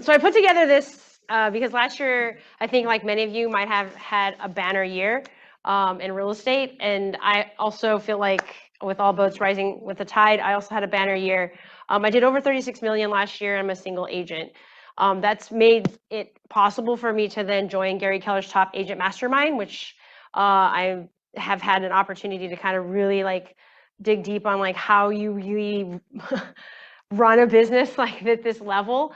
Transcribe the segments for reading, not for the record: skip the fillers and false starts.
So I put together this because last year, I think like many of you might have had a banner year in real estate. And I also feel like with all boats rising with the tide, I also had a banner year. I did over 36 million last year. I'm a single agent. That's made it possible for me to then join Gary Keller's Top Agent Mastermind, which I have had an opportunity to kind of really like dig deep on like how you really run a business like at this level.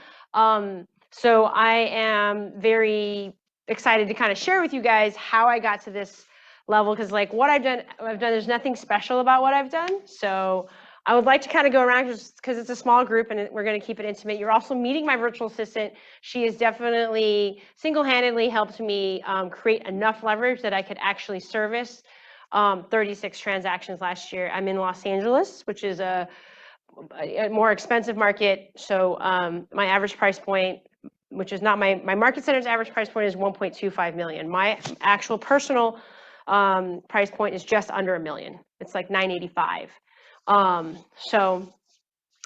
So I am very excited to kind of share with you guys how I got to this level, because like what I've done, there's nothing special about what I've done. So I would like to kind of go around just because it's a small group and we're going to keep it intimate. You're also meeting my virtual assistant. She has definitely single-handedly helped me create enough leverage that I could actually service 36 transactions last year. I'm in Los Angeles, which is a more expensive market. So my average price point, which is not my market center's average price point, is 1.25 million. My actual personal price point is just under $1 million. It's like 985. So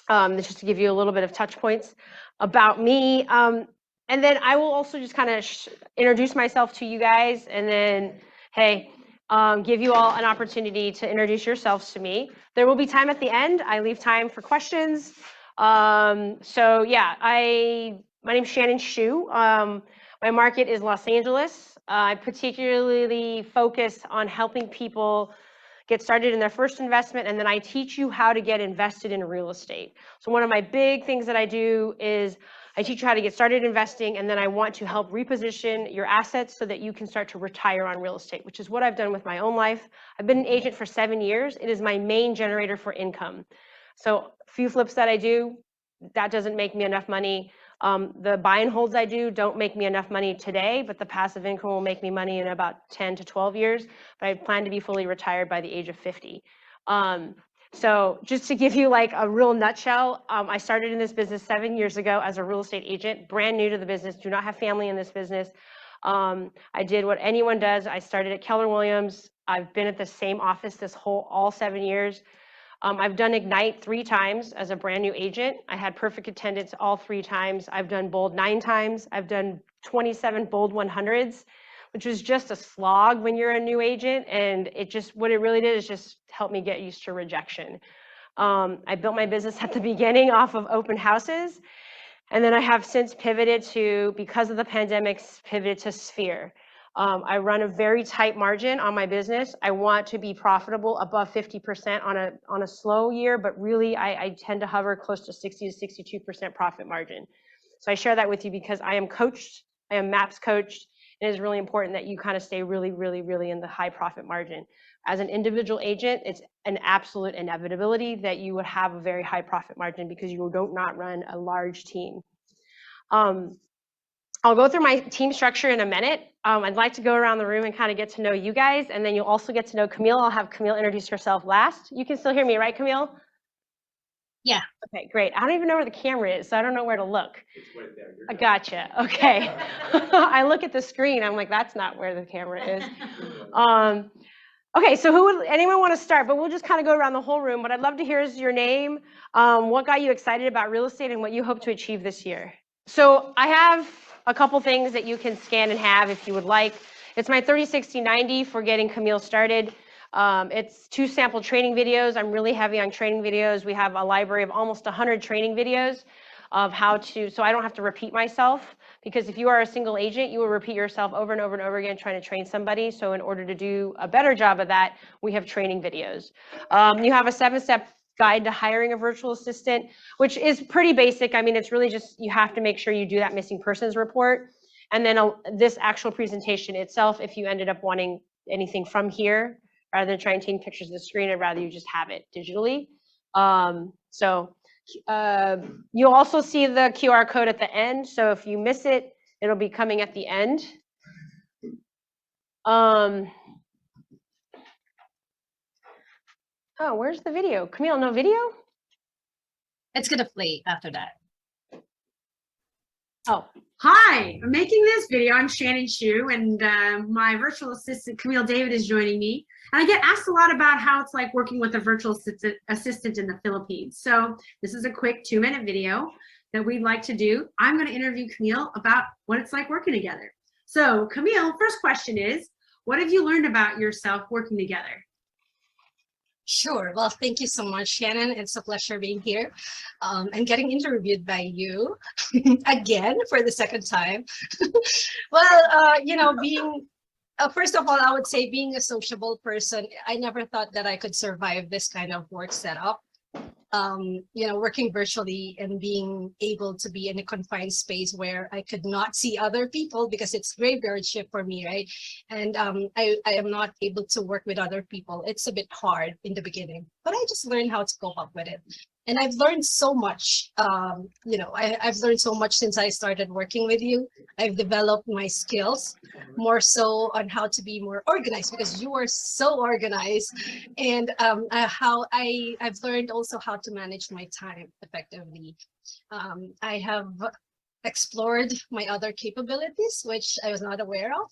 just to give you a little bit of touch points about me. And then I will also just kind of introduce myself to you guys, and then, hey, give you all an opportunity to introduce yourselves to me. There will be time at the end. I leave time for questions. So yeah, my name's Shannon Shue. My market is Los Angeles. I particularly focus on helping people get started in their first investment, and then I teach you how to get invested in real estate. So one of my big things that I do is I teach you how to get started investing, and then I want to help reposition your assets so that you can start to retire on real estate, which is what I've done with my own life. I've been an agent for 7 years. It is my main generator for income. So a few flips that I do, that doesn't make me enough money. The buy and holds I do don't make me enough money today, but the passive income will make me money in about 10 to 12 years. But I plan to be fully retired by the age of 50. So just to give you like a real nutshell, I started in this business 7 years ago as a real estate agent, brand new to the business, do not have family in this business. I did what anyone does. I started at Keller Williams. I've been at the same office all 7 years. I've done Ignite 3 times as a brand new agent. I had perfect attendance all 3 times. I've done Bold 9 times. I've done 27 Bold 100s, which was just a slog when you're a new agent. And what it really did is just help me get used to rejection. I built my business at the beginning off of open houses. And then I have since pivoted to, because of the pandemic, pivoted to Sphere. I run a very tight margin on my business. I want to be profitable above 50% on a slow year, but really I tend to hover close to 60 to 62% profit margin. So I share that with you because I am coached, I am MAPS coached. It is really important that you kind of stay really, really, really in the high profit margin. As an individual agent, it's an absolute inevitability that you would have a very high profit margin because you do not run a large team. I'll go through my team structure in a minute. I'd like to go around the room and kind of get to know you guys, and then you'll also get to know Camille. I'll have Camille introduce herself last. You can still hear me, right, Camille? Yeah. Okay, great. I don't even know where the camera is, so I don't know where to look. It's right there. I gotcha. Okay. I look at the screen. I'm like, that's not where the camera is. Okay, so anyone want to start? But we'll just kind of go around the whole room. What I'd love to hear is your name, what got you excited about real estate, and what you hope to achieve this year. So I have a couple things that you can scan and have if you would like. It's my 30-60-90 for getting Camille started. It's 2 sample training videos. I'm really heavy on training videos. We have a library of almost 100 training videos of how to, so I don't have to repeat myself, because if you are a single agent, you will repeat yourself over and over and over again trying to train somebody. So in order to do a better job of that, we have training videos. You have a 7-step guide to hiring a virtual assistant, which is pretty basic. I mean, it's really just, you have to make sure you do that missing persons report. And then this actual presentation itself, if you ended up wanting anything from here, rather than trying to take pictures of the screen, I'd rather you just have it digitally. You'll also see the QR code at the end. So if you miss it, it'll be coming at the end. Oh, where's the video? Camille, no video? It's going to play after that. Oh. Hi, I'm making this video. I'm Shannon Shue, and my virtual assistant, Camille David, is joining me. And I get asked a lot about how it's like working with a virtual assistant in the Philippines. So this is a quick 2-minute video that we'd like to do. I'm going to interview Camille about what it's like working together. So Camille, first question is, what have you learned about yourself working together? Sure. Well, thank you so much, Shannon. It's a pleasure being here and getting interviewed by you again for the second time. Well, being first of all, I would say being a sociable person, I never thought that I could survive this kind of work setup. Working virtually and being able to be in a confined space where I could not see other people because it's graveyard shift for me, right? And I am not able to work with other people. It's a bit hard in the beginning, but I just learned how to cope up with it. And I've learned so much, I've learned so much since I started working with you. I've developed my skills more so on how to be more organized because you are so organized, and I've learned also how to manage my time effectively. I have explored my other capabilities, which I was not aware of.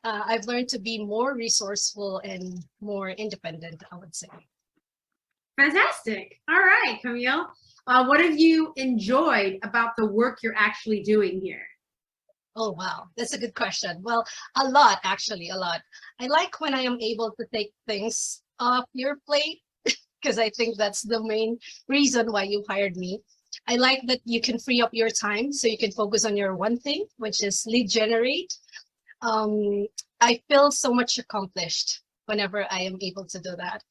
I've learned to be more resourceful and more independent, I would say. Fantastic. All right, Camille. What have you enjoyed about the work you're actually doing here? Oh, wow. That's a good question. Well, a lot, actually, a lot. I like when I am able to take things off your plate because I think that's the main reason why you hired me. I like that you can free up your time so you can focus on your one thing, which is lead generate. I feel so much accomplished whenever I am able to do that.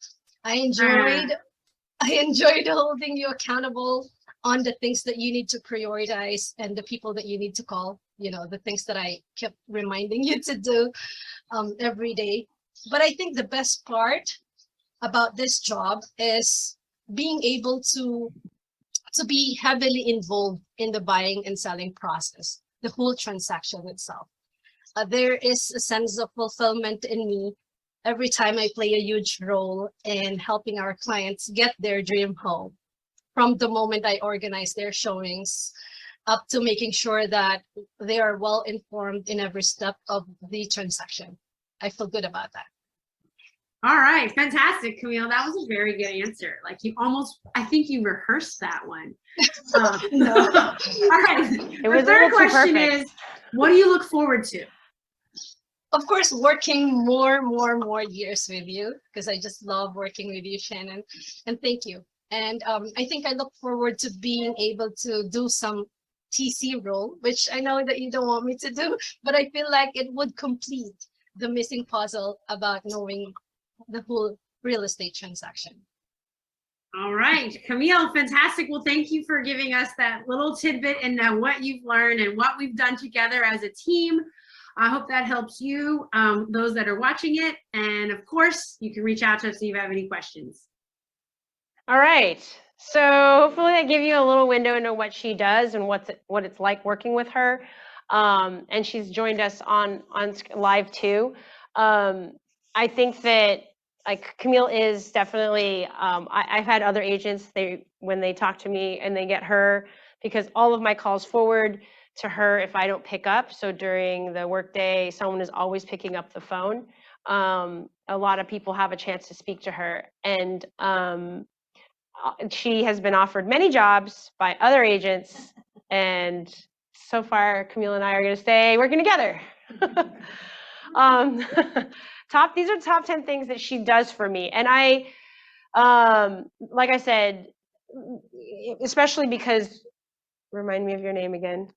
I enjoyed holding you accountable on the things that you need to prioritize and the people that you need to call, the things that I kept reminding you to do every day. But I think the best part about this job is being able to be heavily involved in the buying and selling process, the whole transaction itself. There is a sense of fulfillment in me every time I play a huge role in helping our clients get their dream home, from the moment I organize their showings up to making sure that they are well informed in every step of the transaction. I feel good about that. All right, fantastic, Camille. That was a very good answer. Like I think you rehearsed that one. No. All right. The third question is, what do you look forward to? Of course, working more years with you, because I just love working with you, Shannon. And thank you. And I think I look forward to being able to do some TC role, which I know that you don't want me to do, but I feel like it would complete the missing puzzle about knowing the whole real estate transaction. All right, Camille, fantastic. Well, thank you for giving us that little tidbit and what you've learned and what we've done together as a team. I hope that helps you, those that are watching it. And of course, you can reach out to us if you have any questions. All right. So hopefully that gave you a little window into what she does and what it's like working with her. And she's joined us on live too. I think that like Camille is definitely, I've had other agents, when they talk to me and they get her, because all of my calls forward to her if I don't pick up. So during the workday, someone is always picking up the phone. A lot of people have a chance to speak to her, and she has been offered many jobs by other agents, and so far Camille and I are going to stay working together. These are top 10 things that she does for me, and I like I said, especially because, remind me of your name again.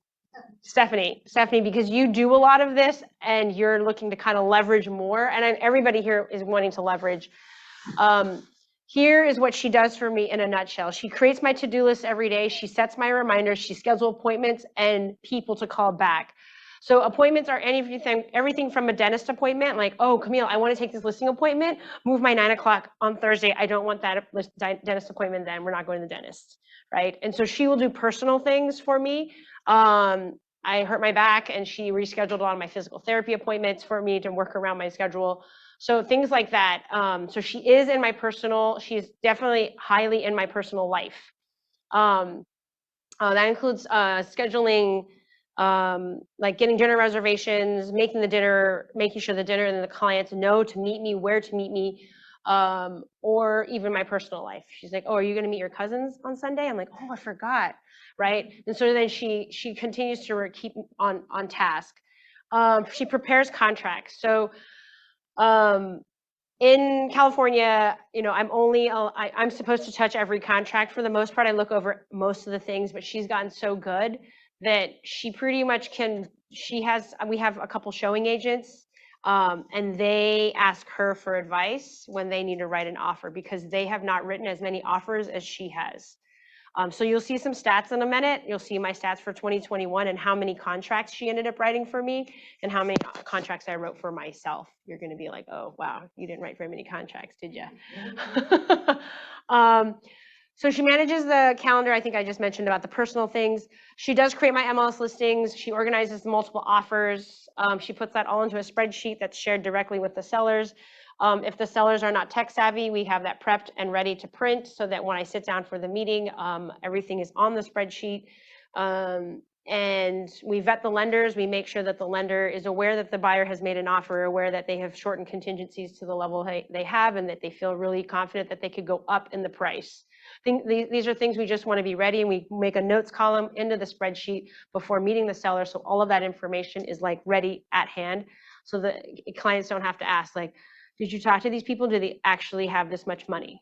Stephanie, because you do a lot of this and you're looking to kind of leverage more, and everybody here is wanting to leverage. Here is what she does for me in a nutshell. She creates my to-do list every day. She sets my reminders. She schedules appointments and people to call back. So appointments are everything from a dentist appointment, like, oh, Camille, I want to take this listing appointment, move my 9 o'clock on Thursday. I don't want that dentist appointment then. We're not going to the dentist, right? And so she will do personal things for me. I hurt my back and she rescheduled all my physical therapy appointments for me to work around my schedule. So things like that. So she is in my personal, she's definitely highly in my personal life. That includes scheduling, like getting dinner reservations, making sure the dinner and the clients know to meet me, where to meet me, or even my personal life. She's like, oh, are you going to meet your cousins on Sunday? I'm like, oh, I forgot, right? And so then she continues to keep on task. She prepares contracts. So in California, I'm supposed to touch every contract for the most part. I look over most of the things, but she's gotten so good that she pretty much can. We have a couple showing agents, and they ask her for advice when they need to write an offer because they have not written as many offers as she has. So you'll see some stats in a minute. You'll see my stats for 2021 and how many contracts she ended up writing for me and how many contracts I wrote for myself. You're going to be like, oh, wow, you didn't write very many contracts, did you? So she manages the calendar. I think I just mentioned about the personal things. She does create my MLS listings. She organizes the multiple offers. She puts that all into a spreadsheet that's shared directly with the sellers. If the sellers are not tech savvy, we have that prepped and ready to print so that when I sit down for the meeting, everything is on the spreadsheet. And we vet the lenders. We make sure that the lender is aware that the buyer has made an offer, aware that they have shortened contingencies to the level they have, and that they feel really confident that they could go up in the price. These are things we just want to be ready, and we make a notes column into the spreadsheet before meeting the seller. So all of that information is like ready at hand. So the clients don't have to ask like, did you talk to these people? Do they actually have this much money,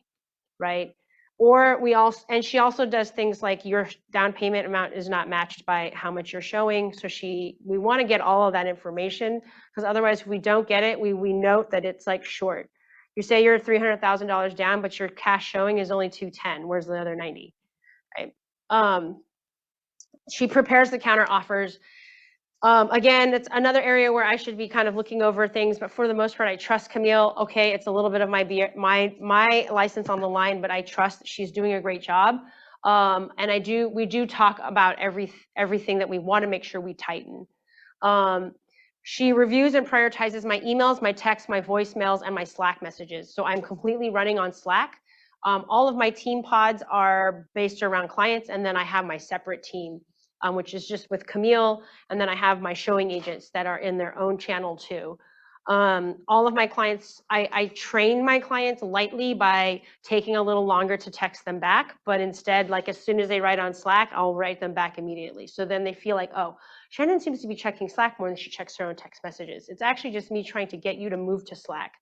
right? Or and she also does things like your down payment amount is not matched by how much you're showing. So we want to get all of that information because otherwise if we don't get it, we note that it's like short. You say you're $300,000 down, but your cash showing is only 210. Where's the other 90, right? She prepares the counter offers. Again, it's another area where I should be kind of looking over things, but for the most part, I trust Camille. Okay, it's a little bit of my license on the line, but I trust that she's doing a great job. And we do talk about everything that we want to make sure we tighten. She reviews and prioritizes my emails, my texts, my voicemails, and my Slack messages. So I'm completely running on Slack. All of my team pods are based around clients, and then I have my separate team, which is just with Camille, and then I have my showing agents that are in their own channel too. All of my clients, I train my clients lightly by taking a little longer to text them back, but instead, like as soon as they write on Slack, I'll write them back immediately. So then they feel like, oh, Shannon seems to be checking Slack more than she checks her own text messages. It's actually just me trying to get you to move to Slack.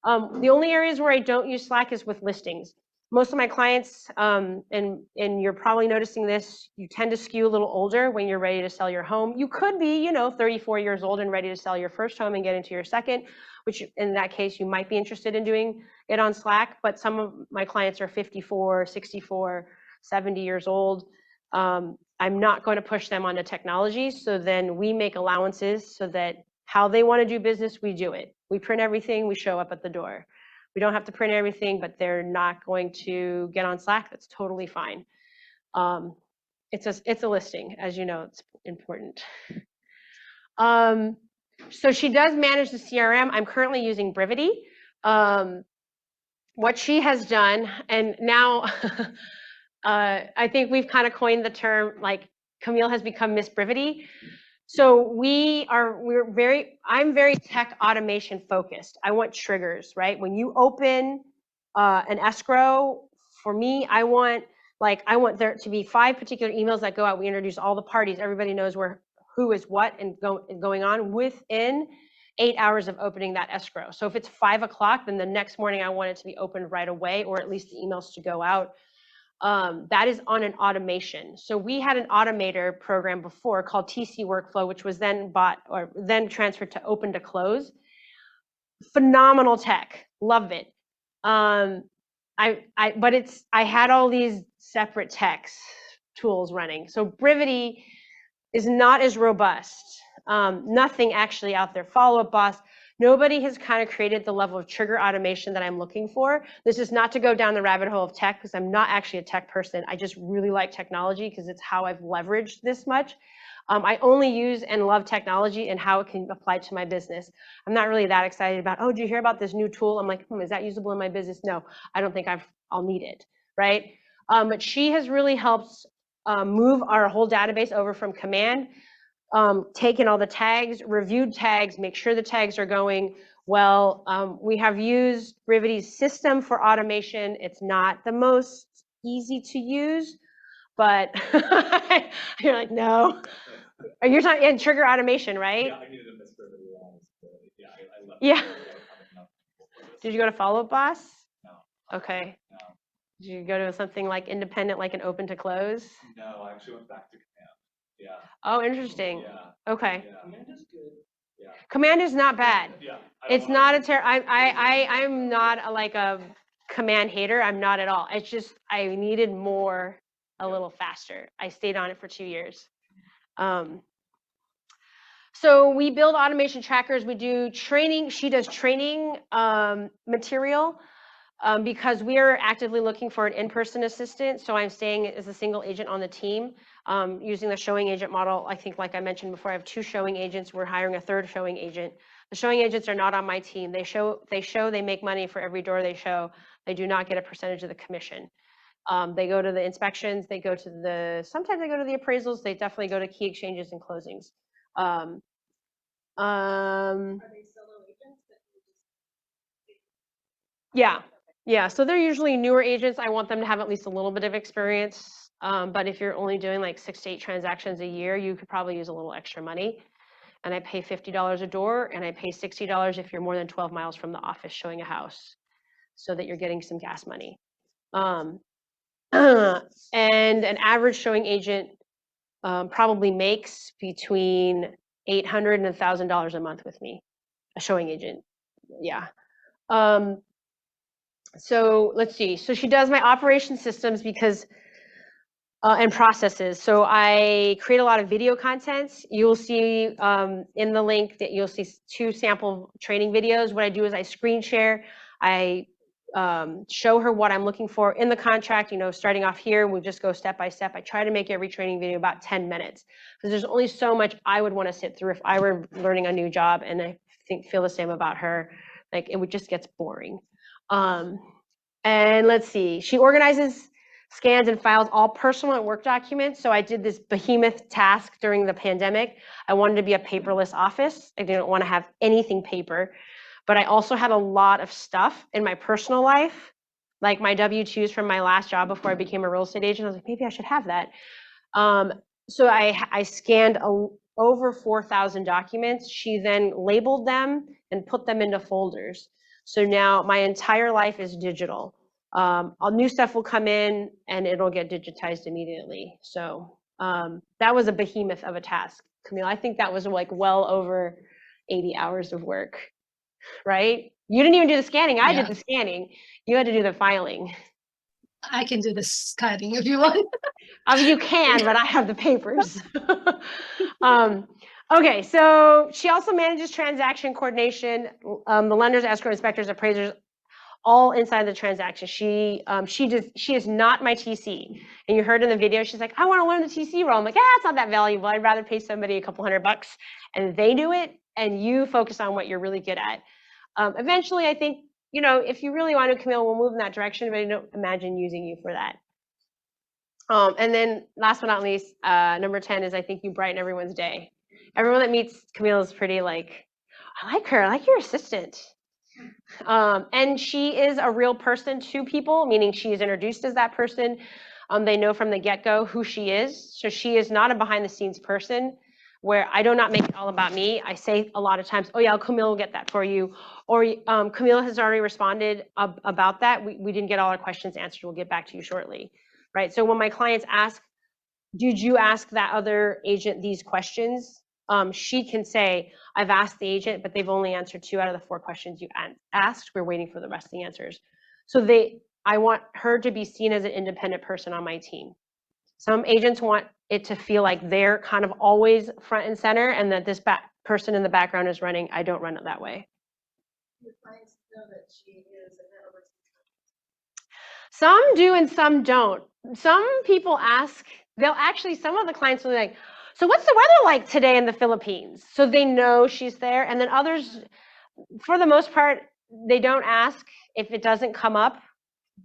The only areas where I don't use Slack is with listings. Most of my clients, and you're probably noticing this, you tend to skew a little older when you're ready to sell your home. You could be, 34 years old and ready to sell your first home and get into your second, which in that case, you might be interested in doing it on Slack. But some of my clients are 54, 64, 70 years old. I'm not going to push them onto technology. So then we make allowances so that how they want to do business, we do it. We print everything, we show up at the door. We don't have to print everything, but they're not going to get on Slack. That's totally fine. It's a listing, as you know, it's important. So she does manage the CRM. I'm currently using Brivity. What she has done, and now I think we've kind of coined the term, like Camille has become Miss Brivity. So I'm very tech automation focused. I want triggers, right? When you open an escrow, for me, I want there to be 5 particular emails that go out. We introduce all the parties. Everybody knows who is what and going on within 8 hours of opening that escrow. So if it's 5 o'clock, then the next morning I want it to be opened right away, or at least the emails to go out. That is on an automation. So we had an automator program before called TC Workflow, which was then bought or then transferred to Open to Close. Phenomenal tech, love it. But I had all these separate techs tools running. So Brivity is not as robust. Nothing actually out there. Follow-up Boss. Nobody has kind of created the level of trigger automation that I'm looking for. This is not to go down the rabbit hole of tech, because I'm not actually a tech person. I just really like technology because it's how I've leveraged this much. I only use and love technology and how it can apply to my business. I'm not really that excited about, oh, did you hear about this new tool? I'm like, is that usable in my business? No, I don't think I'll need it, right? But she has really helped move our whole database over from Command, taken all the tags, reviewed tags, make sure the tags are going. Well, we have used Rivity's system for automation. It's not the most easy to use, but you're like, no. Are you talking in trigger automation, right? Yeah, I needed a Miss Rivity once, but yeah, I left. Yeah. It. Did you go to Follow Up Boss? No. Okay. No. Did you go to something like independent, like an open to close? No, I actually went back to Command. Yeah. Oh, interesting. Yeah. Okay. Yeah. Command is good. Yeah. Command is not bad. Yeah. It's not a I'm not like a Command hater. I'm not at all. It's just I needed more, a little faster. I stayed on it for 2 years. So we build automation trackers. We do training. She does training material because we are actively looking for an in-person assistant. So I'm staying as a single agent on the team using the showing agent model. I think, like I mentioned before, I have 2 showing agents. We're hiring a 3rd showing agent. The showing agents are not on my team. They show, they make money for every door they show. They do not get a percentage of the commission. They go to the inspections. They go to sometimes they go to the appraisals. They definitely go to key exchanges and closings. Are they solo agents? Yeah. Yeah, so they're usually newer agents. I want them to have at least a little bit of experience. But if you're only doing like 6 to 8 transactions a year, you could probably use a little extra money. And I pay $50 a door, and I pay $60 if you're more than 12 miles from the office showing a house, so that you're getting some gas money. And an average showing agent probably makes between $800 and $1,000 a month with me. A showing agent, yeah. So let's see. So she does my operation systems because and processes. So I create a lot of video content. You'll see in the link that you'll see 2 sample training videos. What I do is I screen share. I show her what I'm looking for in the contract. You know, starting off here, we just go step by step. I try to make every training video about 10 minutes because there's only so much I would want to sit through if I were learning a new job, and I feel the same about her. Like it would just gets boring. And let's see, she organizes, scans, and files all personal and work documents. So I did this behemoth task during the pandemic. I wanted to be a paperless office. I didn't want to have anything paper, but I also had a lot of stuff in my personal life, like my W-2s from my last job before I became a real estate agent. I was like, maybe I should have that. So I scanned over 4,000 documents. She then labeled them and put them into folders. So now my entire life is digital. New stuff will come in and it'll get digitized immediately. So that was a behemoth of a task, Camille. I think that was like well over 80 hours of work, right? You didn't even do the scanning. I did the scanning. You had to do the filing. I can do the scanning if you want. I mean, you can, but I have the papers. Okay, so she also manages transaction coordination, the lenders, escrow inspectors, appraisers, all inside the transaction. She is not my TC. And you heard in the video, she's like, I want to learn the TC role. I'm like, it's not that valuable. I'd rather pay somebody a couple $100 and they do it, and you focus on what you're really good at. Eventually, I think, you know, if you really want to, Camille, we'll move in that direction, but I don't imagine using you for that. And then last but not least, number 10 is I think you brighten everyone's day. Everyone that meets Camille is pretty like, I like her, I like your assistant. And she is a real person to people, meaning she is introduced as that person. They know from the get-go who she is. So she is not a behind-the-scenes person where I do not make it all about me. I say a lot of times, oh yeah, Camille will get that for you. Or Camille has already responded about that. We didn't get all our questions answered. We'll get back to you shortly, right? So when my clients ask, did you ask that other agent these questions? She can say, I've asked the agent, but they've only answered 2 out of the 4 questions you asked. We're waiting for the rest of the answers. So I want her to be seen as an independent person on my team. Some agents want it to feel like they're kind of always front and center and that this person in the background is running. I don't run it that way. Your clients know that she is an Some do and some don't. Some people ask, some of the clients will be like, so what's the weather like today in the Philippines? So they know she's there. And then others, for the most part, they don't ask. If it doesn't come up,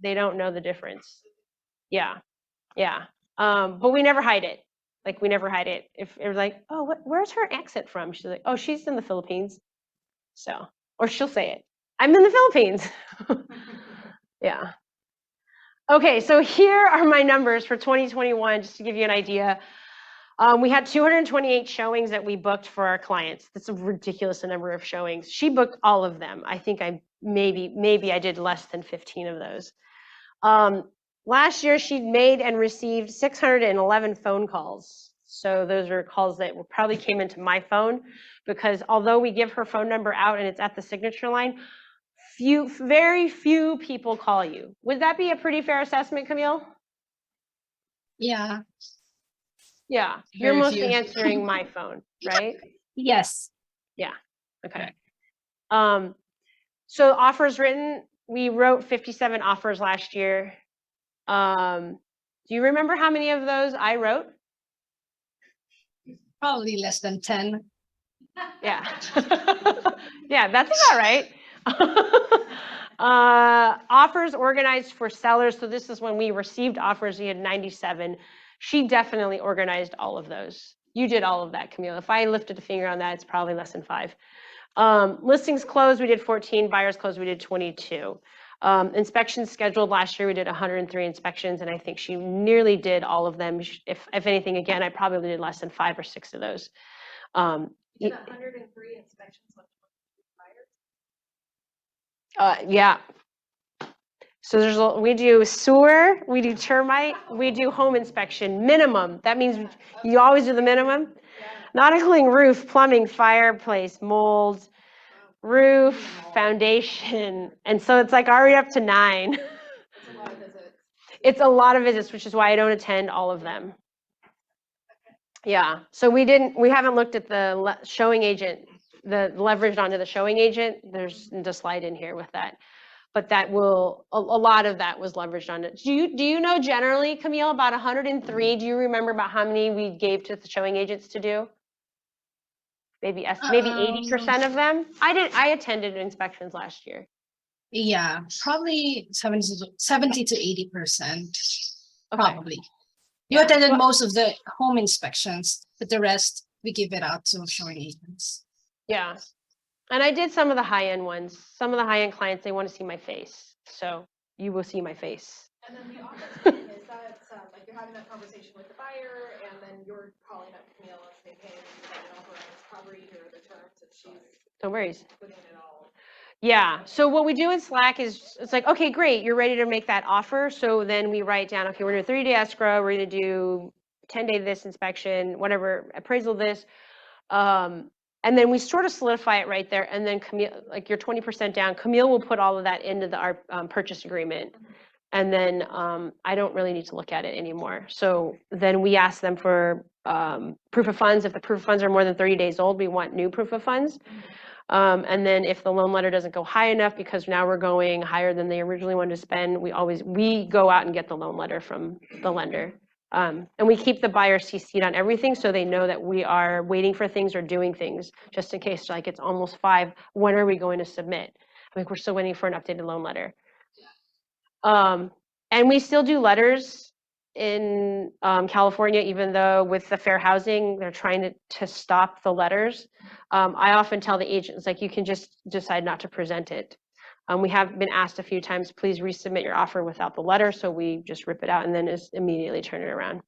they don't know the difference. Yeah, yeah. But we never hide it. Like, we never hide it. If it was like, oh, where's her accent from? She's like, oh, she's in the Philippines. So, or she'll say it. I'm in the Philippines. Yeah. Okay, so here are my numbers for 2021, just to give you an idea. We had 228 showings that we booked for our clients. That's a ridiculous number of showings. She booked all of them. I think maybe I did less than 15 of those. Last year, she made and received 611 phone calls. So those are calls that probably came into my phone, because although we give her phone number out and it's at the signature line, very few people call you. Would that be a pretty fair assessment, Camille? Yeah. Yeah, you're Very mostly few. answering my phone, right? Yes. Yeah, okay. Correct. So offers written, we wrote 57 offers last year. Do you remember how many of those I wrote? Probably less than 10. Yeah. Yeah, that's about right. Offers organized for sellers. So this is when we received offers, we had 97. She definitely organized all of those. You did all of that, Camille. If I lifted a finger on that, it's probably less than 5. Listings closed, we did 14. Buyers closed, we did 22. Inspections scheduled last year, we did 103 inspections, and I think she nearly did all of them. If anything, again, I probably did less than 5 or 6 of those. You did 103 inspections with 22 buyers? Yeah. So we do sewer, we do termite, we do home inspection, minimum. That means you always do the minimum, not including roof, plumbing, fireplace, mold, roof, foundation. And so it's like already up to 9. It's a lot of visits. It's a lot of visits, which is why I don't attend all of them. Yeah, so we haven't looked at the showing agent, the leveraged onto the showing agent. There's the slide in here with that. But that will, a lot of that was leveraged on it. Do you know generally, Camille, about 103, do you remember about how many we gave to the showing agents to do? Maybe 80% of them? I attended inspections last year. Yeah, probably 70 to 80%. Okay. Probably. You attended most of the home inspections, but the rest we give it out to showing agents. Yeah. And I did some of the high-end ones. Some of the high-end clients, they want to see my face. So you will see my face. And then the offer thing, is that like you're having that conversation with the buyer and then you're calling up Camille and saying, hey, you have an offer on this property, here are the terms, and she's Don't worry. putting it all. Yeah. So what we do in Slack is it's like, okay, great, you're ready to make that offer. So then we write down, okay, we're doing 3-day escrow, we're going to do 10-day this inspection, whatever, appraisal this. And then we sort of solidify it right there. And then Camille, like you're 20% down, Camille will put all of that into our purchase agreement. And then I don't really need to look at it anymore. So then we ask them for proof of funds. If the proof of funds are more than 30 days old, we want new proof of funds. And then if the loan letter doesn't go high enough, because now we're going higher than they originally wanted to spend, we go out and get the loan letter from the lender. And we keep the buyer CC'd on everything so they know that we are waiting for things or doing things, just in case, like it's almost 5, when are we going to submit? Like we're still waiting for an updated loan letter. And we still do letters in California, even though with the fair housing, they're trying to stop the letters. I often tell the agents, like, you can just decide not to present it. We have been asked a few times, please resubmit your offer without the letter. So we just rip it out and then just immediately turn it around.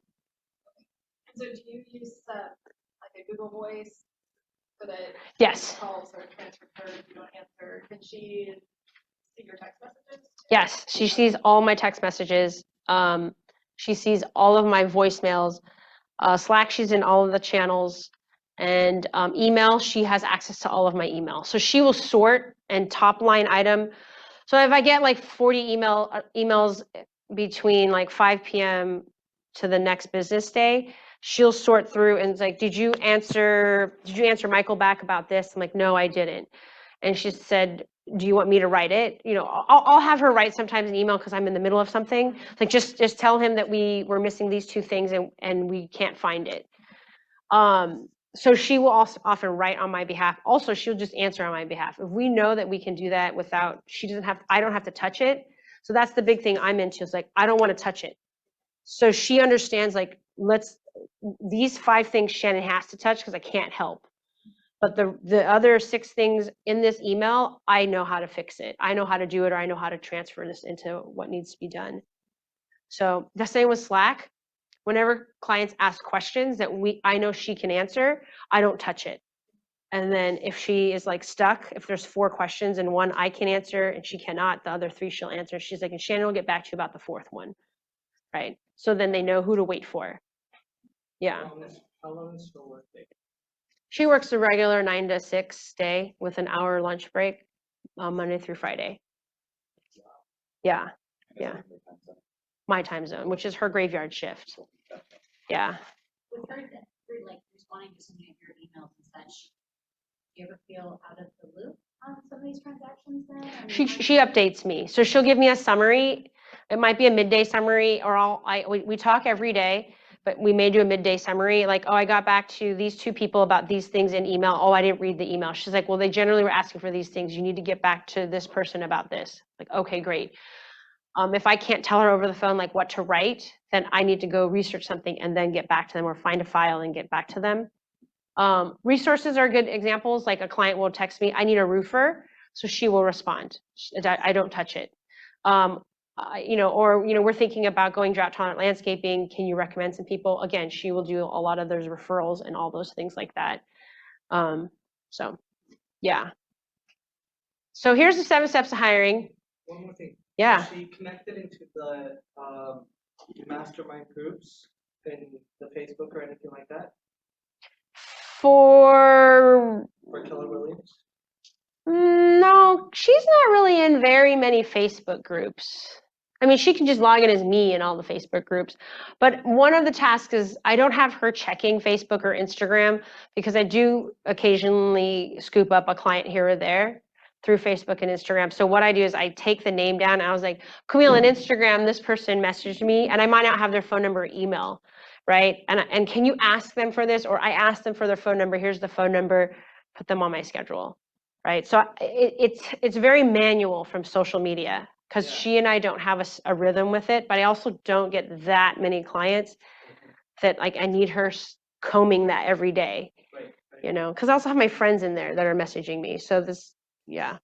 So do you use like a Google Voice so that Yes. calls are transferred to her if you don't answer? Can she see your text messages? Yes, she sees all my text messages. She sees all of my voicemails. Slack, she's in all of the channels. And email, she has access to all of my email. So she will sort and top line item. So if I get like 40 emails between like 5 p.m. to the next business day, she'll sort through and it's like, did you answer Michael back about this? I'm like, no, I didn't. And she said, do you want me to write it? You know, I'll have her write sometimes an email because I'm in the middle of something. Like just tell him that we're missing these 2 things and we can't find it. So she will also often write on my behalf. Also, she'll just answer on my behalf. If we know that we can do that without, I don't have to touch it. So that's the big thing I'm into, is like, I don't want to touch it. So she understands, like, these 5 things Shannon has to touch because I can't help. But the other 6 things in this email, I know how to fix it. I know how to do it, or I know how to transfer this into what needs to be done. So the same with Slack. Whenever clients ask questions that I know she can answer, I don't touch it. And then if she is like stuck, if there's 4 questions and one I can answer and she cannot, the other 3 she'll answer. She's like, and Shannon will get back to you about the 4th one, right? So then they know who to wait for. Yeah. How long is her work day? She works a regular 9 to 6 day with an hour lunch break, Monday through Friday. Yeah, yeah. My time zone, which is her graveyard shift. Yeah. With her, like responding to so many of your emails and such, do you ever feel out of the loop on some of these transactions then? I mean, She updates me. So she'll give me a summary. It might be a midday summary, or we talk every day, but we may do a midday summary, like, oh, I got back to these 2 people about these things in email. Oh, I didn't read the email. She's like, well, they generally were asking for these things. You need to get back to this person about this. Like, okay, great. If I can't tell her over the phone, like what to write, then I need to go research something and then get back to them, or find a file and get back to them. Resources are good examples. Like a client will text me, I need a roofer. So she will respond. I don't touch it. We're thinking about going drought tolerant landscaping. Can you recommend some people? Again, she will do a lot of those referrals and all those things like that. So yeah. So here's the 7 steps to hiring. One more thing. Yeah. Is she connected into the mastermind groups in the Facebook or anything like that For Keller Williams? no, she's not really in very many Facebook groups. I mean, she can just log in as me in all the Facebook groups. But one of the tasks is I don't have her checking Facebook or Instagram, because I do occasionally scoop up a client here or there through Facebook and Instagram. So what I do is I take the name down. And I was like, Camille, on Instagram, this person messaged me, and I might not have their phone number or email, right? And can you ask them for this? Or I asked them for their phone number. Here's the phone number. Put them on my schedule, right? So it's very manual from social media, because she and I don't have a rhythm with it. But I also don't get that many clients that like I need her combing that every day, you know? Because I also have my friends in there that are messaging me. So this. Yeah.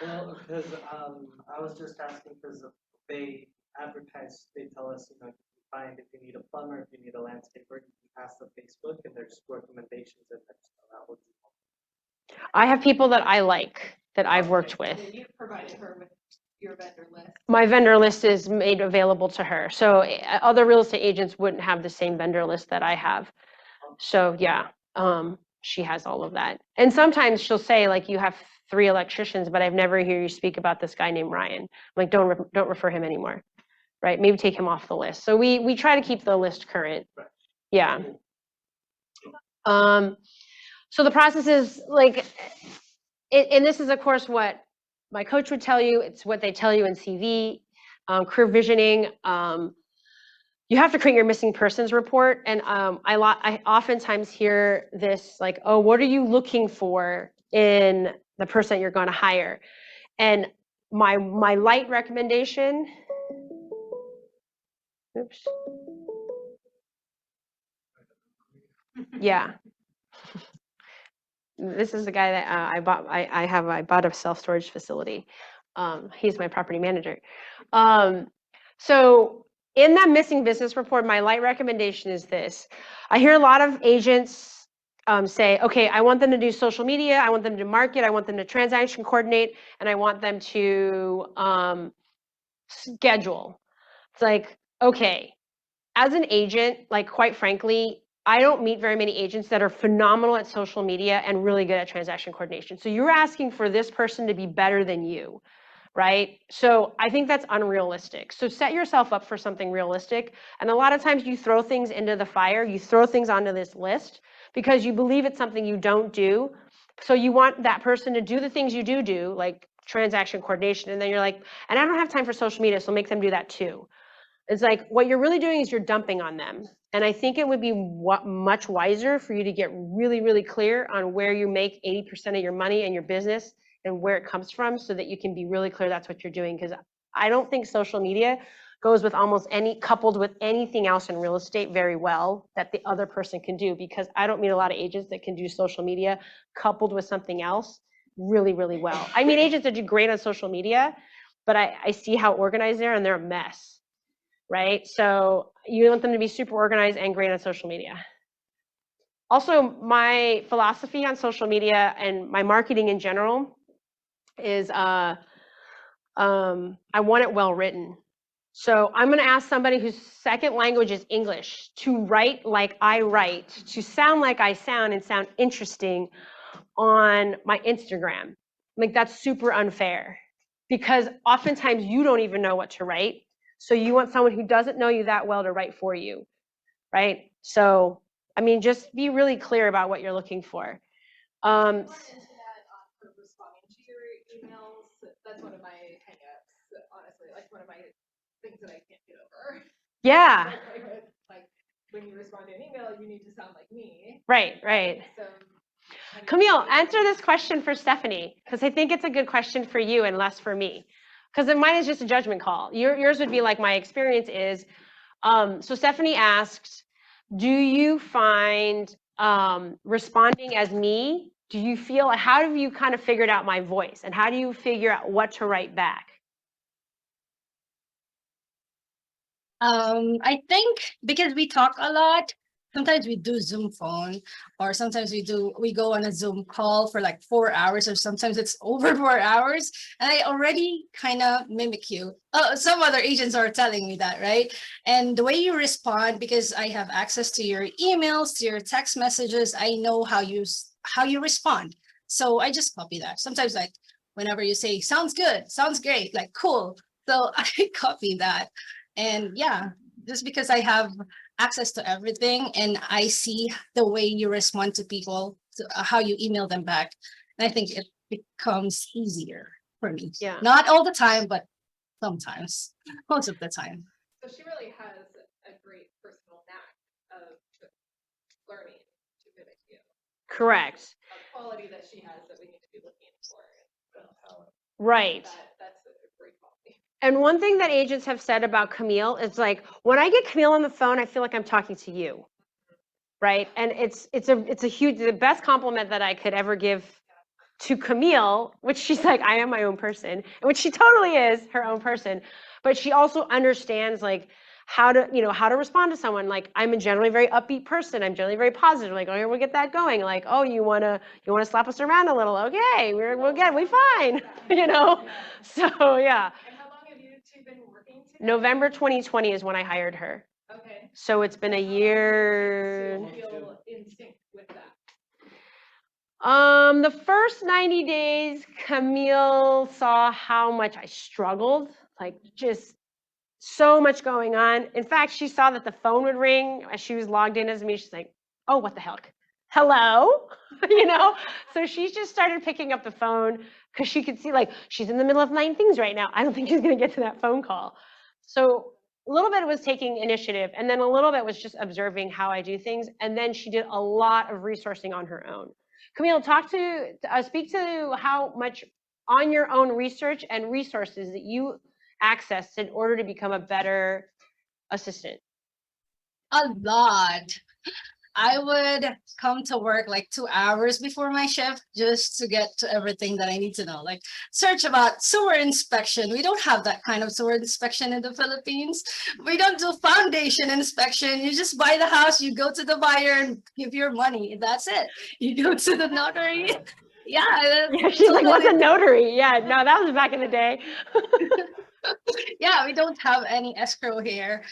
Well, because I was just asking because they advertise, they tell us, you know, you can find if you need a plumber, if you need a landscaper, you can ask the Facebook, and there's recommendations and that would be. I have people that I like, that I've worked with. And you've provided her with your vendor list. My vendor list is made available to her. So other real estate agents wouldn't have the same vendor list that I have. So yeah, she has all of that. And sometimes she'll say, like, you have 3 electricians, but I've never heard you speak about this guy named Ryan. I'm like, don't refer him anymore, right? Maybe take him off the list. So we try to keep the list current. Yeah. So the process is like, and this is of course what my coach would tell you. It's what they tell you in CV, career visioning. You have to create your missing persons report. And I oftentimes hear this like, oh, what are you looking for in the person you're going to hire? And my light recommendation, oops. Yeah. This is the guy that I bought a self-storage facility. He's my property manager. So in that missing business report, my light recommendation is this. I hear a lot of agents say, okay, I want them to do social media, I want them to market, I want them to transaction coordinate, and I want them to schedule. It's like, okay, as an agent, like quite frankly, I don't meet very many agents that are phenomenal at social media and really good at transaction coordination. So you're asking for this person to be better than you, right? So I think that's unrealistic. So set yourself up for something realistic. And a lot of times you throw things into the fire, you throw things onto this list because you believe it's something you don't do. So you want that person to do the things you do, like transaction coordination. And then you're like, and I don't have time for social media, so make them do that too. It's like, what you're really doing is you're dumping on them. And I think it would be much wiser for you to get really, really clear on where you make 80% of your money and your business and where it comes from, so that you can be really clear that's what you're doing. Because I don't think social media goes with almost coupled with anything else in real estate very well that the other person can do, because I don't meet a lot of agents that can do social media coupled with something else really, really well. I mean, agents that do great on social media, but I see how organized they are and they're a mess, right? So you want them to be super organized and great on social media. Also, my philosophy on social media and my marketing in general is I want it well written. So I'm going to ask somebody whose second language is English to write like I write, to sound like I sound and sound interesting on my Instagram. Like, that's super unfair, because oftentimes you don't even know what to write. So you want someone who doesn't know you that well to write for you, right? So, I mean, just be really clear about what you're looking for. More into that for responding to your emails. That's one of my hangups, honestly. Like, one of my things that I can't get over. Yeah. Like, when you respond to an email, you need to sound like me. Right, right. So, Camille, answer this question for Stephanie, because I think it's a good question for you and less for me. Because mine is just a judgment call. Yours would be like, my experience is, so Stephanie asks, do you find responding as me, do you feel, how have you kind of figured out my voice, and how do you figure out what to write back? I think because we talk a lot, sometimes we do Zoom phone, or sometimes we go on a Zoom call for like 4 hours, or sometimes it's over 4 hours, and I already kind of mimic you. Some other agents are telling me that, right? And the way you respond, because I have access to your emails, to your text messages, I know how you respond. So I just copy that. Sometimes, like, whenever you say, sounds good, sounds great, like, cool. So I copy that. And yeah, just because I have access to everything and I see the way you respond to people, how you email them back, and I think it becomes easier for me. Yeah. Not all the time, but sometimes, most of the time. So she really has a great personal knack of learning to mimic you. Correct. A quality that she has that we need to be looking for. Right. That's a great quality. And one thing that agents have said about Camille is, like, when I get Camille on the phone, I feel like I'm talking to you, right? And it's a huge, the best compliment that I could ever give to Camille, which she's like, I am my own person, and which she totally is her own person, but she also understands, like, how to respond to someone. Like, I'm a generally very upbeat person. I'm generally very positive. Like, oh, here, we'll get that going. Like, oh, you wanna slap us around a little? Okay, we fine, you know. So yeah. And how long have you two been working together? November 2020 is when I hired her. Okay. So it's been a year. So you feel in sync with that. The first 90 days, Camille saw how much I struggled, like, just so much going on. In fact, she saw that the phone would ring as she was logged in as me. She's like, oh, what the heck? Hello? You know? So she just started picking up the phone because she could see, like, she's in the middle of 9 things right now. I don't think she's going to get to that phone call. So a little bit was taking initiative, and then a little bit was just observing how I do things. And then she did a lot of resourcing on her own. Camille, speak to how much on your own research and resources that you accessed in order to become a better assistant. A lot. I would come to work like 2 hours before my shift just to get to everything that I need to know. Like, search about sewer inspection. We don't have that kind of sewer inspection in the Philippines. We don't do foundation inspection. You just buy the house, you go to the buyer and give your money. That's it. You go to the notary. Yeah. She's like, what's a notary? Yeah, no, that was back in the day. Yeah, we don't have any escrow here.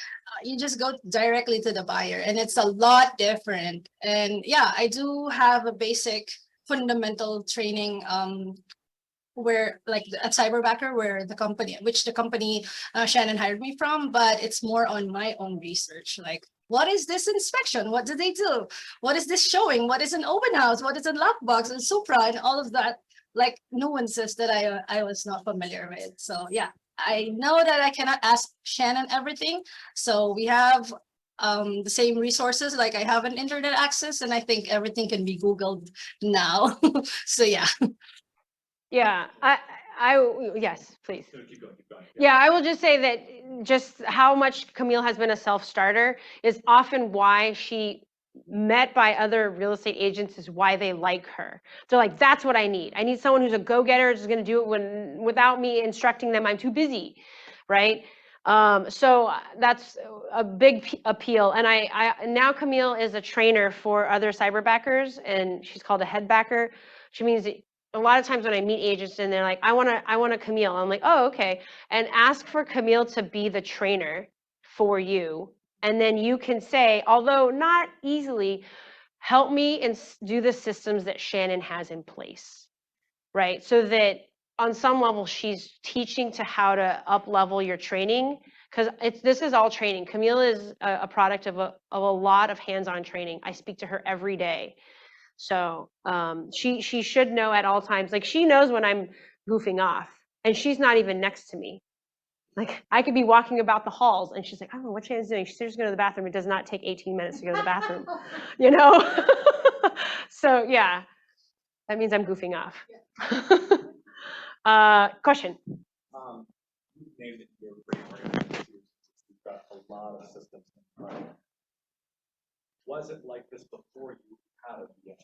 You just go directly to the buyer, and it's a lot different. And yeah, I do have a basic fundamental training where, like, a cyberbacker, where the company Shannon hired me from, but it's more on my own research. Like, what is this inspection? What do they do? What is this showing? What is an open house? What is a lockbox and Supra and all of that? Like, nuances that I was not familiar with. So yeah. I know that I cannot ask Shannon everything. So we have the same resources. Like, I have an internet access, and I think everything can be Googled now. So yeah. Yeah, yes, please. No, keep going, keep going. Yeah, I will just say that just how much Camille has been a self-starter is often why she met by other real estate agents is why they like her. They're like, that's what I need. I need someone who's a go-getter, is going to do it without me instructing them. I'm too busy, right? So that's a big appeal. And I now Camille is a trainer for other cyberbackers, and she's called a head backer, which means that a lot of times when I meet agents and they're like, I want a Camille. I'm like, oh, okay. And ask for Camille to be the trainer for you. And then you can say, although not easily, help me and do the systems that Shannon has in place, right? So that on some level, she's teaching to how to up level your training, because this is all training. Camille is a product of a lot of hands-on training. I speak to her every day. So she should know at all times. Like, she knows when I'm goofing off, and she's not even next to me. Like, I could be walking about the halls, and she's like, I don't know what Shannon's doing. She's just go to the bathroom. It does not take 18 minutes to go to the bathroom, you know? So yeah, that means I'm goofing off. Question. You named it, you're pretty organized. You've got a lot of systems in front of you. Was it like this before you had a VA?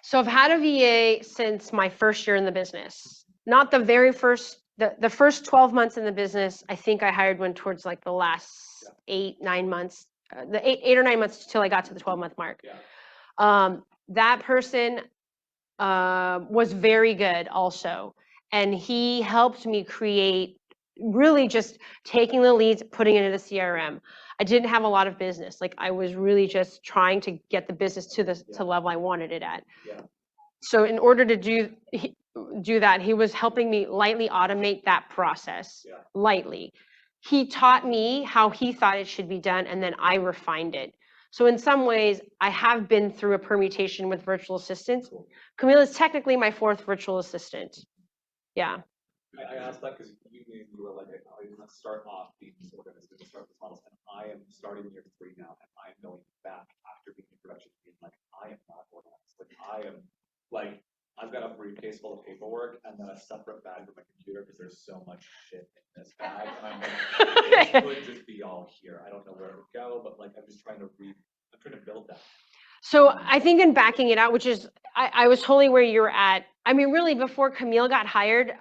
So I've had a VA since my first year in the business. Not the very first, the first 12 months in the business. I think I hired one towards like the last 8-9 months, the 8 or 9 months till I got to the 12-month mark. Yeah. That person was very good also. And he helped me create, really just taking the leads, putting it into the CRM. I didn't have a lot of business. Like, I was really just trying to get the business to the level I wanted it at. Yeah. So in order to do that, he was helping me lightly automate that process, lightly. He taught me how he thought it should be done, and then I refined it. So in some ways, I have been through a permutation with virtual assistants. Camille is technically my 4th virtual assistant. Yeah. I asked that because you were like, oh, let's start off being disorganized, let's start with models. And I am starting year 3 now, and I am going back after being in production, being like, I am not organized. Like, I am like, I've got a briefcase full of paperwork and then a separate bag for my computer because there's so much shit in this bag. And I'm like, it could just be all here. I don't know where it would go, but like, I'm just trying to build that. So I think in backing it out, which is, I was totally where you were at. I mean, really, before Camille got hired,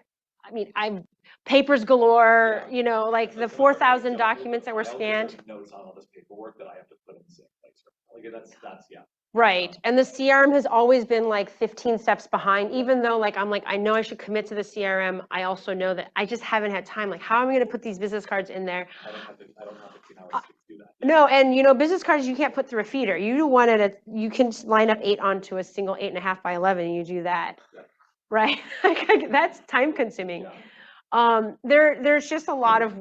I mean, papers galore, you know, like the 4,000 documents that were scanned. Notes on all this paperwork that I have to put in the same place. Like, that's yeah. Right. And the CRM has always been like 15 steps behind, even though like, I'm like, I know I should commit to the CRM. I also know that I just haven't had time. Like, how am I going to put these business cards in there? I don't have the 10 hours to do that. No, and you know, business cards you can't put through a feeder. You do one you can line up 8 onto a single 8.5 by 11, and you do that, right? That's time consuming. There's just a lot of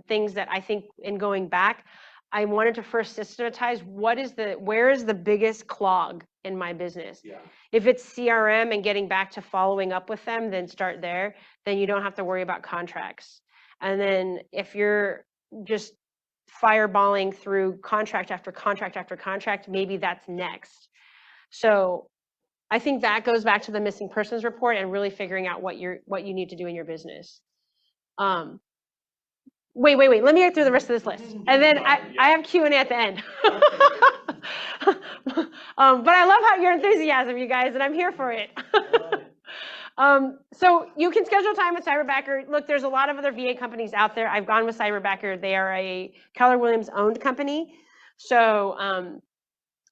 things that I think in going back, I wanted to first systematize where is the biggest clog in my business. Yeah. If it's CRM and getting back to following up with them, then start there. Then you don't have to worry about contracts. And then if you're just fireballing through contract after contract after contract, maybe that's next. So I think that goes back to the missing persons report and really figuring out what you need to do in your business. Wait, let me get through the rest of this list. And then I have Q&A at the end. But I love how your enthusiasm, you guys, and I'm here for it. So you can schedule time with Cyberbacker. Look, there's a lot of other VA companies out there. I've gone with Cyberbacker. They are a Keller Williams owned company. So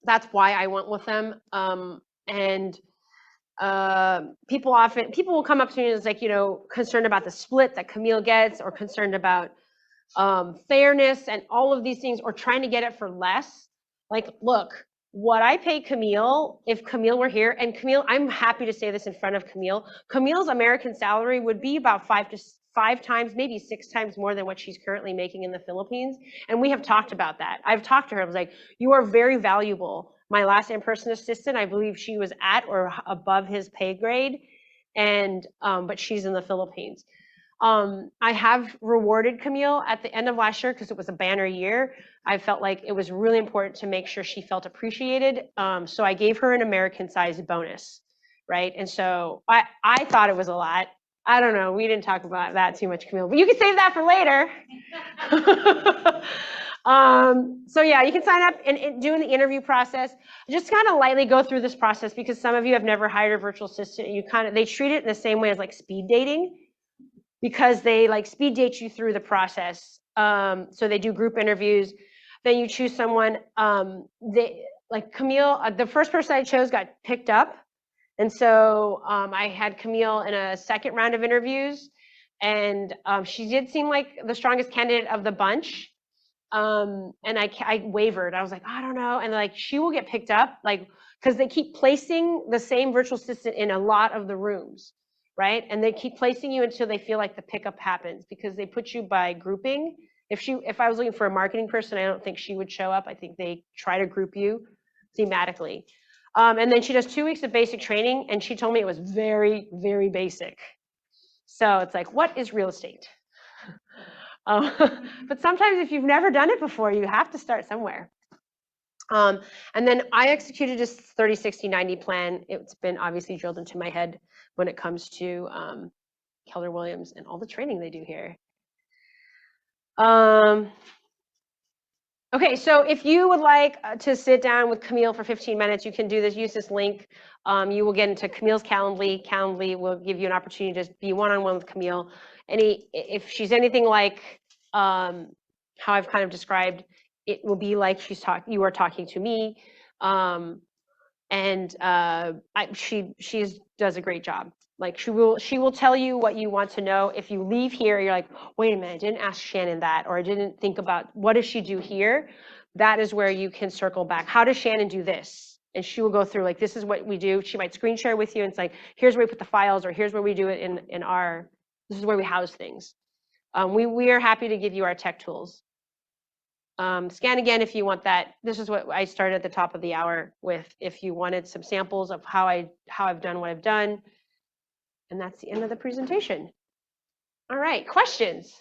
that's why I went with them. People will come up to me and it's like, you know, concerned about the split that Camille gets, or concerned about fairness and all of these things, or trying to get it for less. Like, look, what I pay Camille, if Camille were here, and Camille, I'm happy to say this in front of Camille, Camille's American salary would be about 5 times, maybe 6 times more than what she's currently making in the Philippines. And we have talked about that. I've talked to her. I was like, you are very valuable. My last in-person assistant, I believe she was at or above his pay grade, and but she's in the Philippines. I have rewarded Camille at the end of last year because it was a banner year. I felt like it was really important to make sure she felt appreciated. So I gave her an American-sized bonus, right? And so I thought it was a lot. I don't know. We didn't talk about that too much, Camille, but you can save that for later. So yeah, you can sign up and do the interview process. Just kind of lightly go through this process because some of you have never hired a virtual assistant. They treat it in the same way as like speed dating because they like speed date you through the process. So they do group interviews. Then you choose someone. Like Camille, the first person I chose got picked up. And so I had Camille in a second round of interviews, and she did seem like the strongest candidate of the bunch. And I wavered. I was like, I don't know. And like, she will get picked up, like, because they keep placing the same virtual assistant in a lot of the rooms, right? And they keep placing you until they feel like the pickup happens because they put you by grouping. If I was looking for a marketing person, I don't think she would show up. I think they try to group you thematically. And then she does 2 weeks of basic training, and she told me it was very, very basic. So it's like, what is real estate? But sometimes if you've never done it before, you have to start somewhere. And then I executed this 30, 60, 90 plan. It's been obviously drilled into my head when it comes to Keller Williams and all the training they do here. Okay, so if you would like to sit down with Camille for 15 minutes, you can do this, use this link. You will get into Camille's Calendly. Calendly will give you an opportunity to be one-on-one with Camille. If she's anything like how I've kind of described, it will be like you are talking to me. She does a great job. Like she will tell you what you want to know. If you leave here, you're like, wait a minute, I didn't ask Shannon that, or I didn't think about what does she do here? That is where you can circle back. How does Shannon do this? And she will go through like, this is what we do. She might screen share with you and it's like, here's where we put the files, or here's where we do it this is where we house things. We are happy to give you our tech tools. Scan again if you want that. This is what I started at the top of the hour with, if you wanted some samples of how I've done what I've done. And that's the end of the presentation. All right, questions?